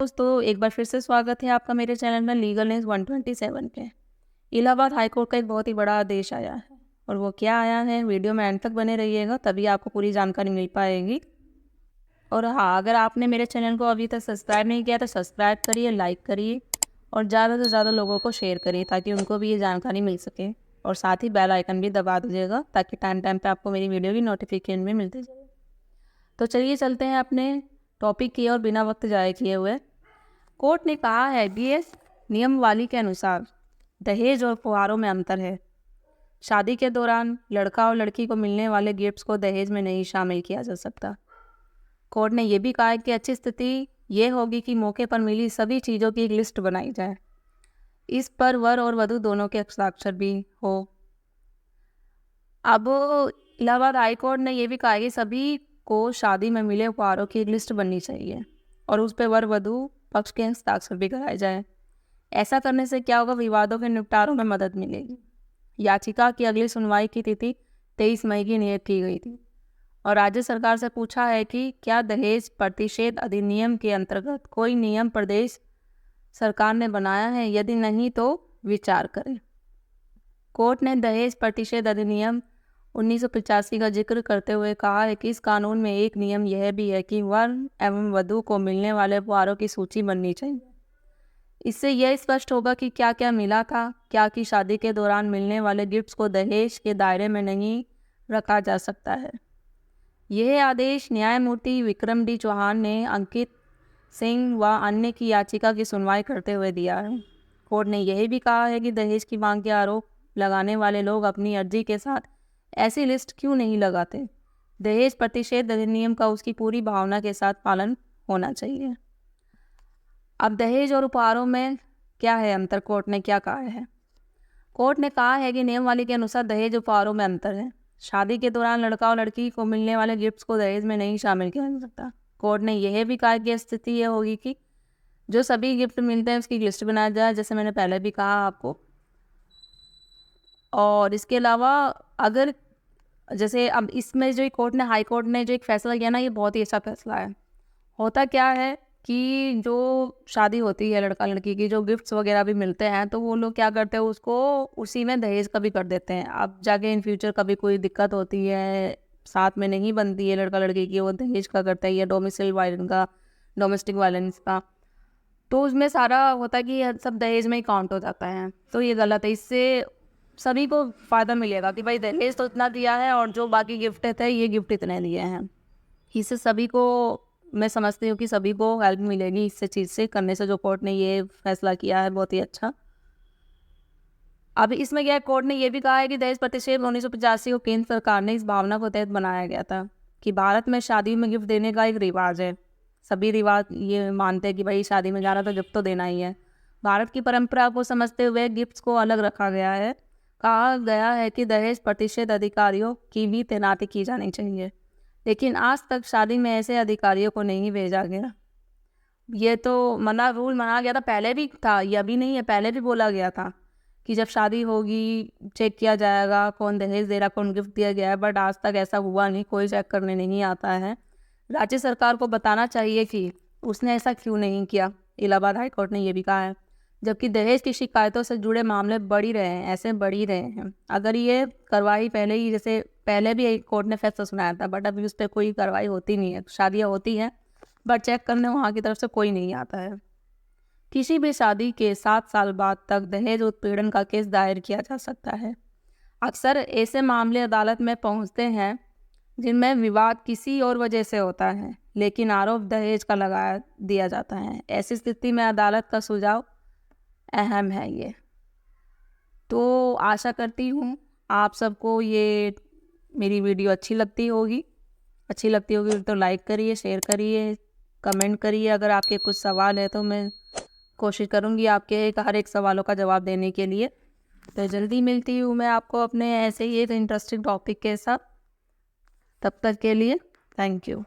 दोस्तों, एक बार फिर से स्वागत है आपका मेरे चैनल में लीगल न्यूज़ 127 पे। इलाहाबाद हाई कोर्ट का एक बहुत ही बड़ा आदेश आया है और वो क्या आया है, वीडियो में एंड तक बने रहिएगा, तभी आपको पूरी जानकारी मिल पाएगी। और हाँ, अगर आपने मेरे चैनल को अभी तक सब्सक्राइब नहीं किया तो सब्सक्राइब करिए, लाइक करिए और ज़्यादा से ज़्यादा लोगों को शेयर करिए ताकि उनको भी ये जानकारी मिल सके। और साथ ही बेल आइकन भी दबा दीजिएगा ताकि टाइम टाइम पे आपको मेरी वीडियो की नोटिफिकेशन भी मिलती जाए। तो चलिए चलते हैं अपने टॉपिक की और बिना वक्त ज़ाया किए हुए। कोर्ट ने कहा है बीएस नियमावली के अनुसार दहेज और उपहारों में अंतर है। शादी के दौरान लड़का और लड़की को मिलने वाले गिफ्ट्स को दहेज में नहीं शामिल किया जा सकता। कोर्ट ने यह भी कहा है कि अच्छी स्थिति ये होगी कि मौके पर मिली सभी चीज़ों की एक लिस्ट बनाई जाए, इस पर वर और वधू दोनों के हस्ताक्षर भी हो। अब इलाहाबाद हाई कोर्ट ने यह भी कहा है कि सभी को शादी में मिले उपहारों की एक लिस्ट बननी चाहिए और उस पर वर वधू पक्ष के हस्ताक्षर भी कराए जाए। ऐसा करने से क्या होगा, विवादों के निपटारों में मदद मिलेगी। याचिका की अगली सुनवाई की तिथि 23 मई की नियत की गई थी और राज्य सरकार से पूछा है कि क्या दहेज प्रतिषेध अधिनियम के अंतर्गत कोई नियम प्रदेश सरकार ने बनाया है, यदि नहीं तो विचार करें। कोर्ट ने दहेज प्रतिषेध अधिनियम 1985 का जिक्र करते हुए कहा है कि इस कानून में एक नियम यह भी है कि वर एवं वधू को मिलने वाले उपहारों की सूची बननी चाहिए। इससे यह स्पष्ट होगा कि क्या क्या मिला था, क्या कि शादी के दौरान मिलने वाले गिफ्ट्स को दहेज के दायरे में नहीं रखा जा सकता है। यह आदेश न्यायमूर्ति विक्रम डी चौहान ने अंकित सिंह व अन्य की याचिका की सुनवाई करते हुए दिया है। कोर्ट ने यह भी कहा है कि दहेज की मांग के आरोप लगाने वाले लोग अपनी अर्जी के साथ ऐसी लिस्ट क्यों नहीं लगाते। दहेज प्रतिषेध अधिनियम का उसकी पूरी भावना के साथ पालन होना चाहिए। अब दहेज और उपहारों में क्या है अंतर, कोर्ट ने क्या कहा है। कोर्ट ने कहा है कि नियमावली के अनुसार दहेज उपहारों में अंतर है। शादी के दौरान लड़का और लड़की को मिलने वाले गिफ्ट्स को दहेज में नहीं शामिल किया जा सकता। कोर्ट ने यह भी कहा कि स्थिति यह होगी कि जो सभी गिफ्ट मिलते हैं उसकी लिस्ट बनाया जाए, जैसे मैंने पहले भी कहा आपको। और इसके अलावा अगर जैसे अब इसमें जो कोर्ट ने हाई कोर्ट ने जो एक फैसला किया ना, ये बहुत ही अच्छा फैसला है। होता क्या है कि जो शादी होती है लड़का लड़की की, जो गिफ्ट्स वगैरह भी मिलते हैं, तो वो लोग क्या करते हैं, उसको उसी में दहेज का भी कर देते हैं। अब जाके इन फ्यूचर कभी कोई दिक्कत होती है, साथ में नहीं बनती है लड़का लड़की की, वो दहेज का करते हैं या डोमेस्टिक वायलेंस का, तो उसमें सारा होता है कि ये सब दहेज में ही काउंट हो जाता है। तो ये गलत है। इससे सभी को फ़ायदा मिलेगा कि भाई दहेज तो इतना दिया है और जो बाकी गिफ्ट थे ये गिफ्ट इतने दिए हैं। इससे सभी को, मैं समझती हूँ कि सभी को हेल्प मिलेगी इससे चीज़ से करने से। जो कोर्ट ने ये फैसला किया है बहुत ही अच्छा। अब इसमें क्या है, कोर्ट ने ये भी कहा है कि दहेज प्रतिषेध 1985 को केंद्र सरकार ने इस भावना को तहत बनाया गया था कि भारत में शादी में गिफ्ट देने का एक रिवाज है। सभी रिवाज ये मानते हैं कि भाई शादी में जा रहा तो गिफ्ट तो देना ही है। भारत की परंपरा को समझते हुए गिफ्ट्स को अलग रखा गया है। कहा गया है कि दहेज प्रतिषेध अधिकारियों की भी तैनाती की जानी चाहिए, लेकिन आज तक शादी में ऐसे अधिकारियों को नहीं भेजा गया। ये तो रूल मना गया था, पहले भी था, ये अभी नहीं है, पहले भी बोला गया था कि जब शादी होगी चेक किया जाएगा कौन दहेज दे रहा, कौन गिफ्ट दिया गया है, बट आज तक ऐसा हुआ नहीं, कोई चेक करने नहीं आता है। राज्य सरकार को बताना चाहिए कि उसने ऐसा क्यों नहीं किया। इलाहाबाद हाई कोर्ट ने यह भी कहा है। जबकि दहेज की शिकायतों से जुड़े मामले बढ़ ही रहे हैं, ऐसे बढ़ ही रहे हैं। अगर ये कार्रवाई पहले ही, जैसे पहले भी एक कोर्ट ने फैसला सुनाया था, बट अभी उस पर कोई कार्रवाई होती नहीं है। शादियाँ होती हैं बट चेक करने वहाँ की तरफ से कोई नहीं आता है। किसी भी शादी के 7 साल बाद तक दहेज उत्पीड़न का केस दायर किया जा सकता है। अक्सर ऐसे मामले अदालत में पहुँचते हैं जिनमें विवाद किसी और वजह से होता है, लेकिन आरोप दहेज का लगा दिया जाता है। ऐसी स्थिति में अदालत का सुझाव अहम है ये। तो आशा करती हूँ आप सबको ये मेरी वीडियो अच्छी लगती होगी तो लाइक करिए, शेयर करिए, कमेंट करिए। अगर आपके कुछ सवाल है तो मैं कोशिश करूँगी आपके हर एक सवालों का जवाब देने के लिए। तो जल्दी मिलती हूँ मैं आपको अपने ऐसे ही एक इंटरेस्टिंग टॉपिक के साथ। तब तक के लिए थैंक यू।